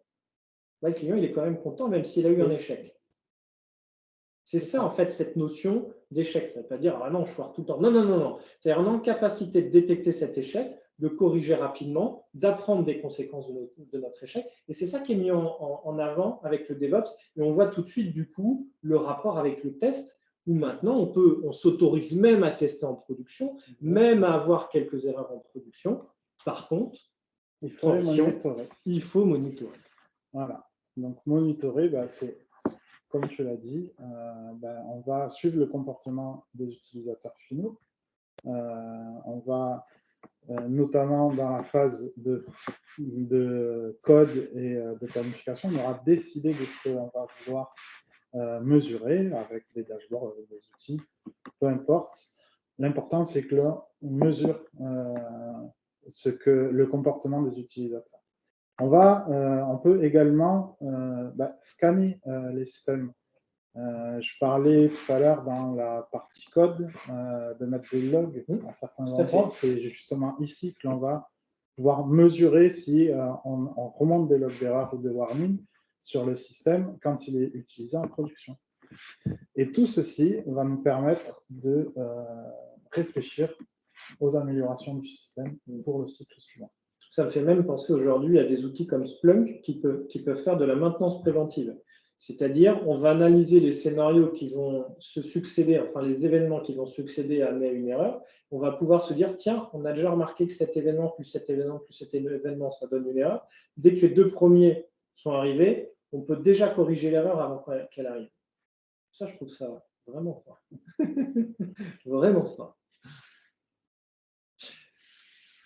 là, le client il est quand même content, même s'il a eu un échec. C'est ça, en fait, cette notion d'échec. Ça ne veut pas dire, ah non, je foire tout le temps. Non, non, non, non. C'est-à-dire, on est en capacité de détecter cet échec, de corriger rapidement, d'apprendre des conséquences de notre échec. Et c'est ça qui est mis en avant avec le DevOps. Et on voit tout de suite, du coup, le rapport avec le test, où maintenant, on s'autorise même à tester en production, même à avoir quelques erreurs en production. Par contre, il faut monitorer. Voilà. Donc, monitorer, c'est comme tu l'as dit, on va suivre le comportement des utilisateurs finaux. On va, notamment dans la phase de code et de planification, on aura décidé de ce qu'on va vouloir mesurer avec des dashboards, avec des outils, peu importe. L'important, c'est que l'on mesure le comportement des utilisateurs. On peut également scanner les systèmes. Je parlais tout à l'heure dans la partie code de mettre des logs à certains endroits. C'est justement ici que l'on va pouvoir mesurer si on remonte des logs d'erreur ou de warning sur le système quand il est utilisé en production. Et tout ceci va nous permettre de réfléchir aux améliorations du système pour le cycle suivant. Ça me fait même penser aujourd'hui à des outils comme Splunk qui peuvent faire de la maintenance préventive. C'est-à-dire, on va analyser les scénarios qui vont se succéder, enfin les événements qui vont succéder à une erreur. On va pouvoir se dire, tiens, on a déjà remarqué que cet événement, plus cet événement, plus cet événement, ça donne une erreur. Dès que les deux premiers sont arrivés, on peut déjà corriger l'erreur avant qu'elle arrive. Ça, je trouve ça vraiment fort. Vraiment fort.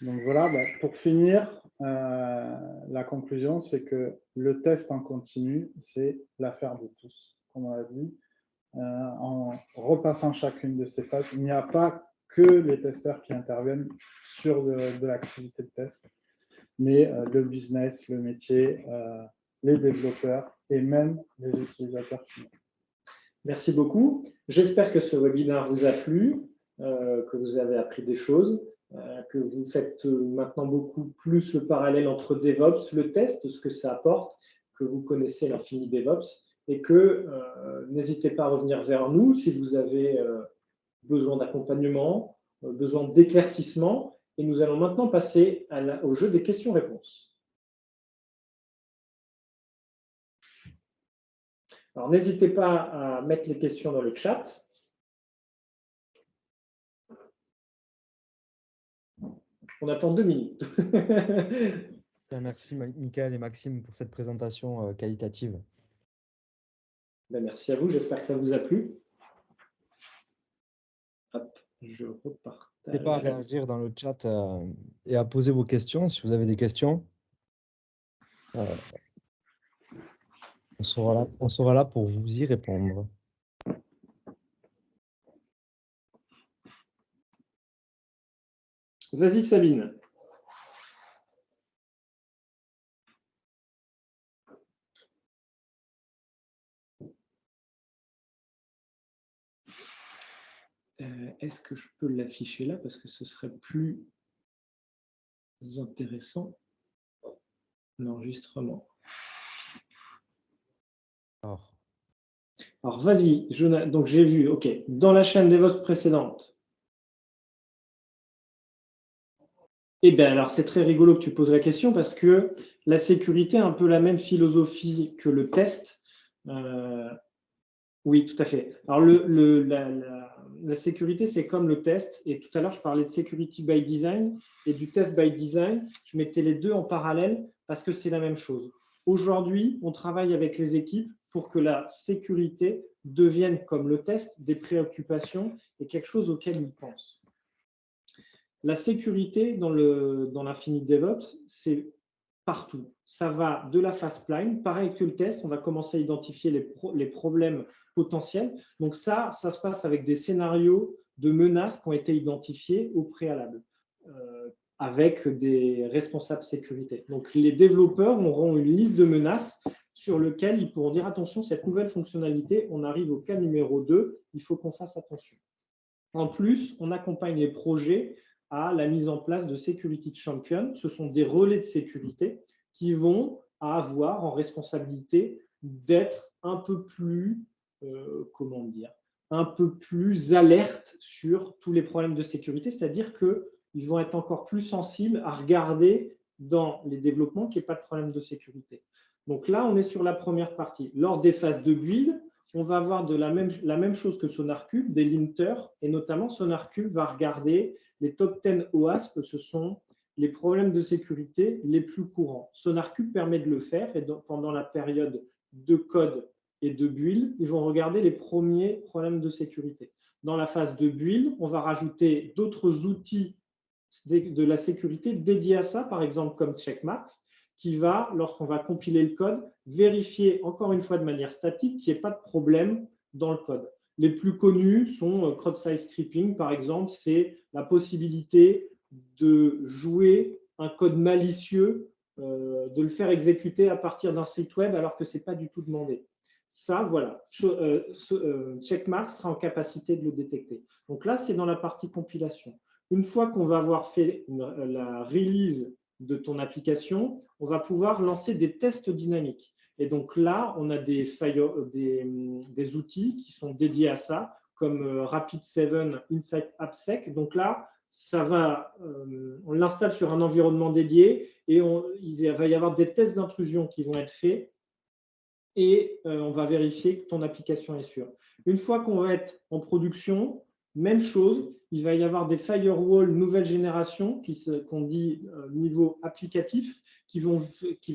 Donc voilà, pour finir, la conclusion, c'est que le test en continu, c'est l'affaire de tous, comme on l'a dit. En repassant chacune de ces phases, il n'y a pas que les testeurs qui interviennent sur de l'activité de test, mais le business, le métier, les développeurs et même les utilisateurs finaux. Merci beaucoup. J'espère que ce webinaire vous a plu, que vous avez appris des choses, que vous faites maintenant beaucoup plus le parallèle entre DevOps, le test, ce que ça apporte, que vous connaissez l'infini DevOps et que n'hésitez pas à revenir vers nous si vous avez besoin d'accompagnement, besoin d'éclaircissement. Et nous allons maintenant passer au jeu des questions-réponses. Alors, n'hésitez pas à mettre les questions dans le chat. On attend 2 minutes. Merci Michael et Maxime pour cette présentation qualitative. Merci à vous, j'espère que ça vous a plu. Hop, je repars. N'hésitez pas à réagir dans le chat et à poser vos questions si vous avez des questions. On sera là pour vous y répondre. Vas-y Sabine. Est-ce que je peux l'afficher là parce que ce serait plus intéressant l'enregistrement. Alors vas-y, donc j'ai vu, ok, dans la chaîne DevOps précédente, Eh bien, alors c'est très rigolo que tu poses la question parce que la sécurité a un peu la même philosophie que le test. Oui, tout à fait. Alors, la sécurité, c'est comme le test. Et tout à l'heure, je parlais de security by design et du test by design. Je mettais les deux en parallèle parce que c'est la même chose. Aujourd'hui, on travaille avec les équipes pour que la sécurité devienne, comme le test, des préoccupations et quelque chose auquel ils pensent. La sécurité dans l'Infinite DevOps, c'est partout. Ça va de la phase plan, pareil que le test, on va commencer à identifier les problèmes potentiels. Donc ça se passe avec des scénarios de menaces qui ont été identifiés au préalable, avec des responsables sécurité. Donc les développeurs auront une liste de menaces sur lequel ils pourront dire attention, cette nouvelle fonctionnalité, on arrive au cas numéro 2, il faut qu'on fasse attention. En plus, on accompagne les projets à la mise en place de Security Champions. Ce sont des relais de sécurité qui vont avoir en responsabilité d'être un peu plus, comment dire, un peu plus alerte sur tous les problèmes de sécurité, c'est-à-dire qu'ils vont être encore plus sensibles à regarder dans les développements qu'il n'y ait pas de problème de sécurité. Donc là, on est sur la première partie. Lors des phases de build, on va avoir la même chose que SonarCube, des linters, et notamment SonarCube va regarder les top 10 OASP, ce sont les problèmes de sécurité les plus courants. SonarCube permet de le faire, et donc, pendant la période de code et de build, ils vont regarder les premiers problèmes de sécurité. Dans la phase de build, on va rajouter d'autres outils de la sécurité dédiés à ça, par exemple comme Checkmarx, qui va, lorsqu'on va compiler le code, vérifier encore une fois de manière statique qu'il n'y ait pas de problème dans le code. Les plus connus sont CrowdSize Scripting, par exemple, c'est la possibilité de jouer un code malicieux, de le faire exécuter à partir d'un site web alors que ce n'est pas du tout demandé. Ça, voilà, Checkmarx sera en capacité de le détecter. Donc là, c'est dans la partie compilation. Une fois qu'on va avoir fait la release de ton application, on va pouvoir lancer des tests dynamiques. Et donc là, on a des outils qui sont dédiés à ça, comme Rapid7 Insight AppSec. Donc là, on l'installe sur un environnement dédié et il va y avoir des tests d'intrusion qui vont être faits et on va vérifier que ton application est sûre. Une fois qu'on va être en production, même chose, il va y avoir des firewalls nouvelle génération qu'on dit niveau applicatif qui vont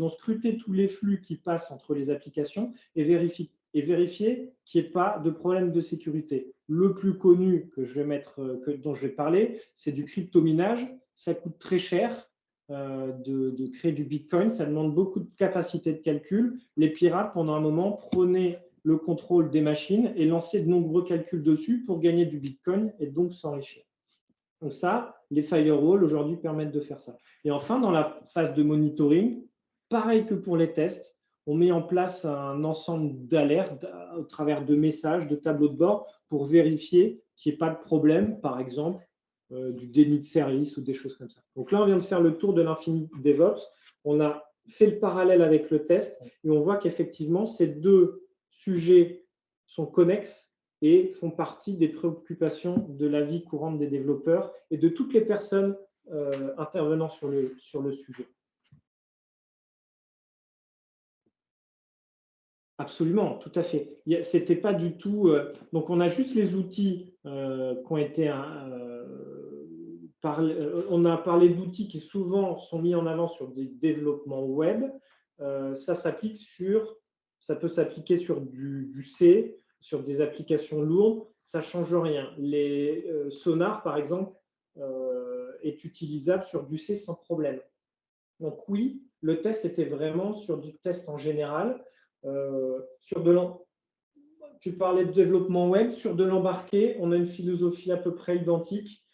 scruter tous les flux qui passent entre les applications et vérifier qu'il n'y ait pas de problème de sécurité. Le plus connu dont je vais parler, c'est du cryptominage. Ça coûte très cher. De créer du Bitcoin, ça demande beaucoup de capacité de calcul. Les pirates, pendant un moment, prenaient le contrôle des machines et lançaient de nombreux calculs dessus pour gagner du Bitcoin et donc s'enrichir. Donc ça, les firewalls aujourd'hui permettent de faire ça. Et enfin, dans la phase de monitoring, pareil que pour les tests, on met en place un ensemble d'alertes au travers de messages, de tableaux de bord pour vérifier qu'il n'y ait pas de problème, par exemple, du déni de service ou des choses comme ça. Donc là, on vient de faire le tour de l'Infinite DevOps. On a fait le parallèle avec le test et on voit qu'effectivement, ces deux sujets sont connexes et font partie des préoccupations de la vie courante des développeurs et de toutes les personnes intervenant sur le sujet. Absolument, tout à fait. C'était pas du tout. Donc, on a juste les outils qui ont été. On a parlé d'outils qui souvent sont mis en avant sur des développements web. Ça peut s'appliquer sur du C, sur des applications lourdes. Ça change rien. Les Sonar, par exemple, est utilisable sur du C sans problème. Donc oui, le test était vraiment sur du test en général. Tu parlais de développement web, sur de l'embarqué, on a une philosophie à peu près identique.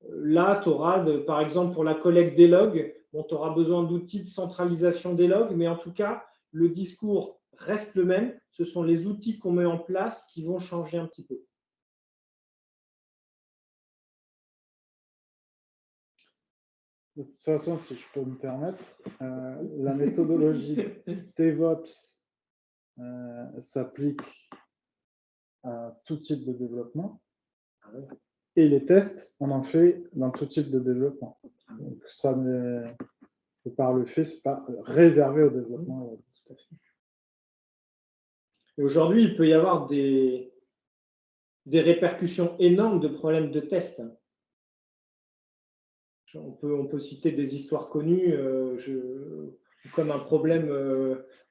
Là, tu auras, par exemple, pour la collecte des logs, tu auras besoin d'outils de centralisation des logs, mais en tout cas, le discours reste le même. Ce sont les outils qu'on met en place qui vont changer un petit peu. De toute façon, si je peux me permettre, la méthodologie DevOps s'applique à tout type de développement. Et les tests, on en fait dans tout type de développement. Donc, ça, de par le fait, ce n'est pas réservé au développement. Tout à fait. Et aujourd'hui, il peut y avoir des répercussions énormes de problèmes de tests. On peut citer des histoires connues, comme un problème,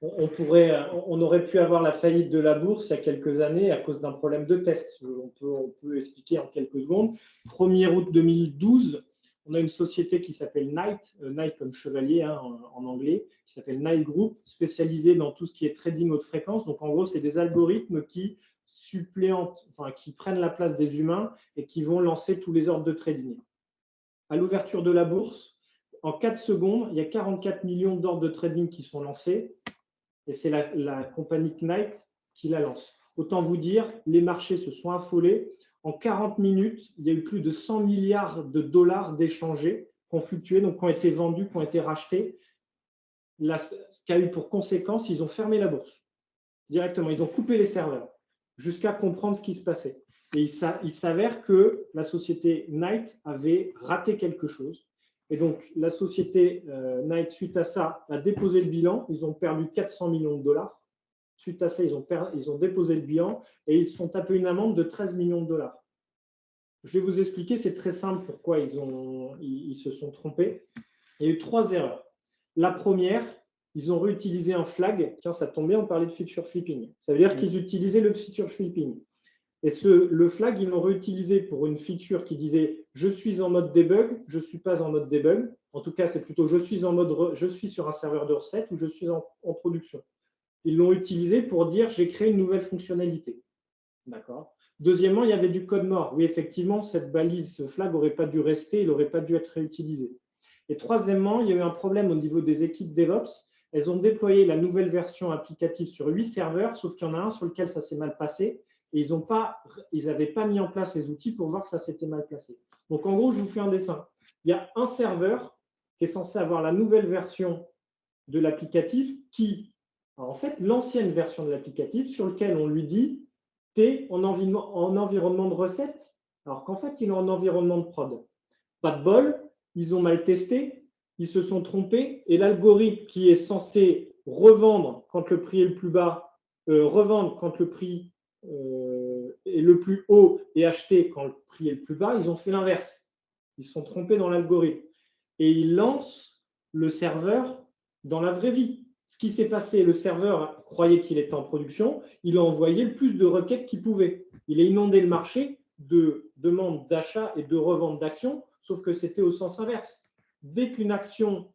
on aurait pu avoir la faillite de la bourse il y a quelques années à cause d'un problème de test. On peut expliquer en quelques secondes. 1er août 2012, on a une société qui s'appelle Knight, Knight comme chevalier hein, en anglais, qui s'appelle Knight Group, spécialisée dans tout ce qui est trading haute fréquence. Donc en gros, c'est des algorithmes qui suppléantent, enfin qui prennent la place des humains et qui vont lancer tous les ordres de trading. À l'ouverture de la bourse, en 4 secondes, il y a 44 millions d'ordres de trading qui sont lancés et c'est la compagnie Knight qui la lance. Autant vous dire, les marchés se sont affolés. En 40 minutes, il y a eu plus de 100 milliards de dollars d'échangés qui ont fluctué, donc qui ont été vendus, qui ont été rachetés. Ce qui a eu pour conséquence, ils ont fermé la bourse directement. Ils ont coupé les serveurs jusqu'à comprendre ce qui se passait. Et il s'avère que la société Knight avait raté quelque chose. Et donc, la société Knight, suite à ça, a déposé le bilan. Ils ont perdu 400 millions de dollars. Suite à ça, ils ont déposé le bilan et ils se sont tapés une amende de 13 millions de dollars. Je vais vous expliquer, c'est très simple pourquoi ils se sont trompés. Il y a eu 3 erreurs. La première, ils ont réutilisé un flag. Tiens, ça tombe bien, on parlait de feature flipping. Ça veut dire qu'ils utilisaient le feature flipping. Et le flag, ils l'ont réutilisé pour une feature qui disait « Je suis en mode debug, je ne suis pas en mode debug ». En tout cas, c'est plutôt « Je suis sur un serveur de recette ou je suis en production ». Ils l'ont utilisé pour dire « J'ai créé une nouvelle fonctionnalité ». D'accord. Deuxièmement, il y avait du code mort. Oui, effectivement, cette balise, ce flag n'aurait pas dû rester, il n'aurait pas dû être réutilisé. Et troisièmement, il y a eu un problème au niveau des équipes DevOps. Elles ont déployé la nouvelle version applicative sur 8 serveurs, sauf qu'il y en a un sur lequel ça s'est mal passé et ils n'avaient pas mis en place les outils pour voir que ça s'était mal placé. Donc, en gros, je vous fais un dessin. Il y a un serveur qui est censé avoir la nouvelle version de l'applicatif en fait, l'ancienne version de l'applicatif sur lequel on lui dit « T'es en environnement de recette », alors qu'en fait, il est en environnement de prod. Pas de bol, ils ont mal testé, ils se sont trompés et l'algorithme qui est censé revendre quand le prix est le plus bas, revendre quand le prix est le plus haut et acheter quand le prix est le plus bas, ils ont fait l'inverse. Ils se sont trompés dans l'algorithme. Et ils lancent le serveur dans la vraie vie. Ce qui s'est passé, le serveur croyait qu'il était en production, il a envoyé le plus de requêtes qu'il pouvait. Il a inondé le marché de demandes d'achat et de revente d'actions, sauf que c'était au sens inverse. Dès qu'une action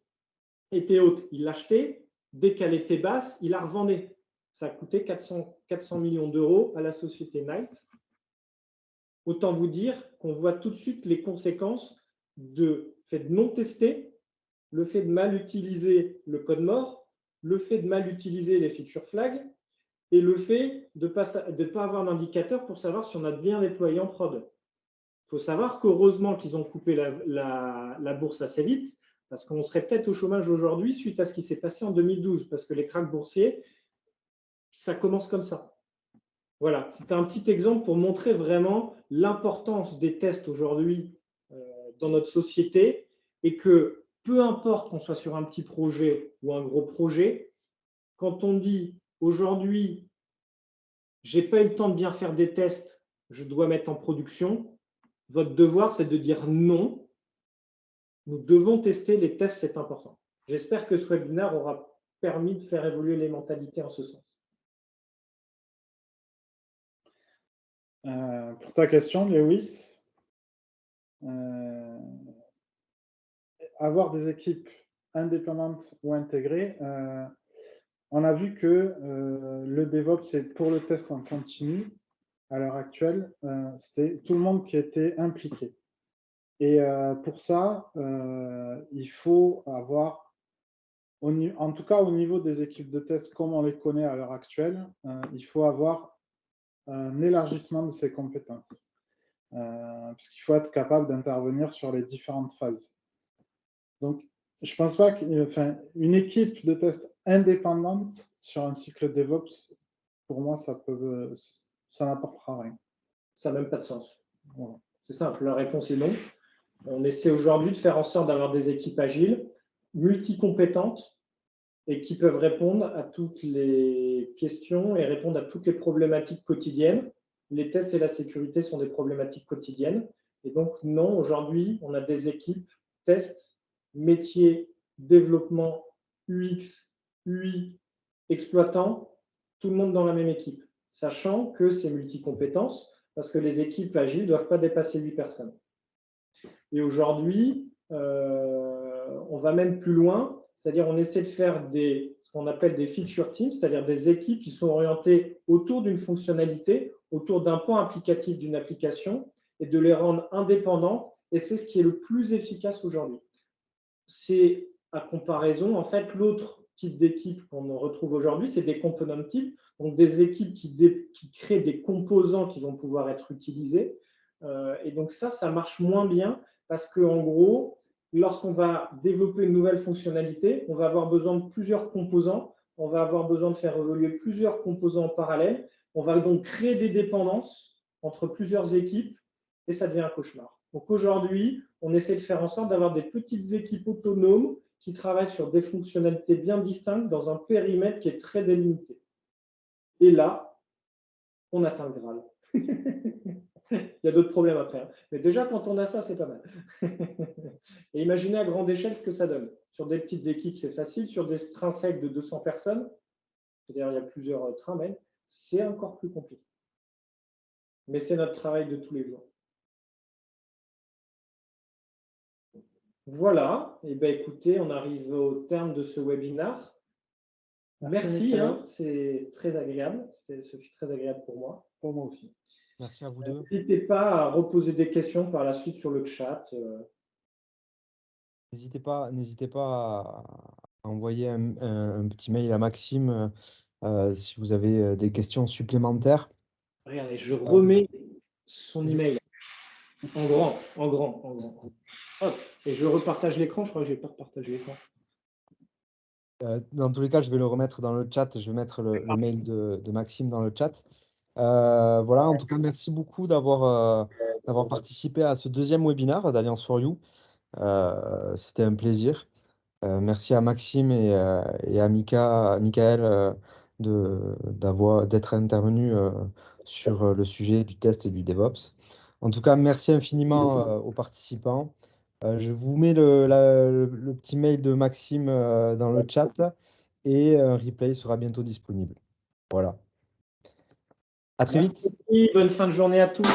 était haute, il l'achetait. Dès qu'elle était basse, il la revendait. Ça a coûté 400 millions d'euros à la société Knight. Autant vous dire qu'on voit tout de suite les conséquences de fait de non tester, le fait de mal utiliser le code mort, le fait de mal utiliser les feature flags et le fait de ne pas avoir d'indicateur pour savoir si on a bien déployé en prod. Il faut savoir qu'heureusement qu'ils ont coupé la bourse assez vite, parce qu'on serait peut-être au chômage aujourd'hui suite à ce qui s'est passé en 2012, parce que les cracks boursiers, ça commence comme ça. Voilà, c'était un petit exemple pour montrer vraiment l'importance des tests aujourd'hui dans notre société et que peu importe qu'on soit sur un petit projet ou un gros projet, quand on dit aujourd'hui, je n'ai pas eu le temps de bien faire des tests, je dois mettre en production, votre devoir, c'est de dire non. Nous devons tester, les tests, c'est important. J'espère que ce webinaire aura permis de faire évoluer les mentalités en ce sens. Pour ta question, Lewis, avoir des équipes indépendantes ou intégrées, on a vu que le DevOps, c'est pour le test en continu, à l'heure actuelle, c'était tout le monde qui était impliqué. Et pour ça, il faut avoir, en tout cas au niveau des équipes de test comme on les connaît à l'heure actuelle, il faut avoir un élargissement de ses compétences. Parce qu'il faut être capable d'intervenir sur les différentes phases. Donc, je ne pense pas qu'une équipe de test indépendante sur un cycle DevOps, pour moi, ça n'apportera rien. Ça n'a même pas de sens. Voilà. C'est simple, la réponse est non. On essaie aujourd'hui de faire en sorte d'avoir des équipes agiles, multicompétentes, et qui peuvent répondre à toutes les questions et répondre à toutes les problématiques quotidiennes. Les tests et la sécurité sont des problématiques quotidiennes. Et donc, non, aujourd'hui, on a des équipes tests, métiers, développement, UX, UI, exploitants, tout le monde dans la même équipe, sachant que c'est multicompétences, parce que les équipes agiles ne doivent pas dépasser 8 personnes. Et aujourd'hui, on va même plus loin, c'est-à-dire on essaie de faire ce qu'on appelle des feature teams, c'est-à-dire des équipes qui sont orientées autour d'une fonctionnalité, autour d'un pan applicatif d'une application, et de les rendre indépendants. Et c'est ce qui est le plus efficace aujourd'hui. C'est, à comparaison, en fait, l'autre type d'équipe qu'on retrouve aujourd'hui, c'est des component teams, donc des équipes qui créent des composants qui vont pouvoir être utilisés. Et donc ça marche moins bien parce qu'en gros, lorsqu'on va développer une nouvelle fonctionnalité, on va avoir besoin de plusieurs composants, on va avoir besoin de faire évoluer plusieurs composants en parallèle, on va donc créer des dépendances entre plusieurs équipes et ça devient un cauchemar. Donc aujourd'hui, on essaie de faire en sorte d'avoir des petites équipes autonomes qui travaillent sur des fonctionnalités bien distinctes dans un périmètre qui est très délimité. Et là, on atteint le Graal. Il y a d'autres problèmes après, hein. Mais déjà, quand on a ça, c'est pas mal. Et imaginez à grande échelle ce que ça donne. Sur des petites équipes, c'est facile. Sur des trains secs de 200 personnes, c'est-à-dire il y a plusieurs trains même, c'est encore plus compliqué. Mais c'est notre travail de tous les jours. Voilà. Et bien, écoutez, on arrive au terme de ce webinaire. Merci, hein, c'est très agréable. Ce fut très agréable pour moi. Pour moi aussi. Merci à vous deux. N'hésitez pas à reposer des questions par la suite sur le chat. N'hésitez pas à envoyer un petit mail à Maxime si vous avez des questions supplémentaires. Regardez, je remets son email en grand. Hop, et je repartage l'écran. Je crois que je n'ai pas repartagé l'écran. Dans tous les cas, je vais le remettre dans le chat. Je vais mettre le mail de Maxime dans le chat. Voilà, en tout cas, merci beaucoup d'avoir participé à ce deuxième webinaire d'Alliance for You. C'était un plaisir. Merci à Maxime et à Michael d'être intervenu sur le sujet du test et du DevOps. En tout cas, merci infiniment aux participants. Je vous mets le petit mail de Maxime dans le chat et un replay sera bientôt disponible. Voilà. À très vite. Merci, bonne fin de journée à tous.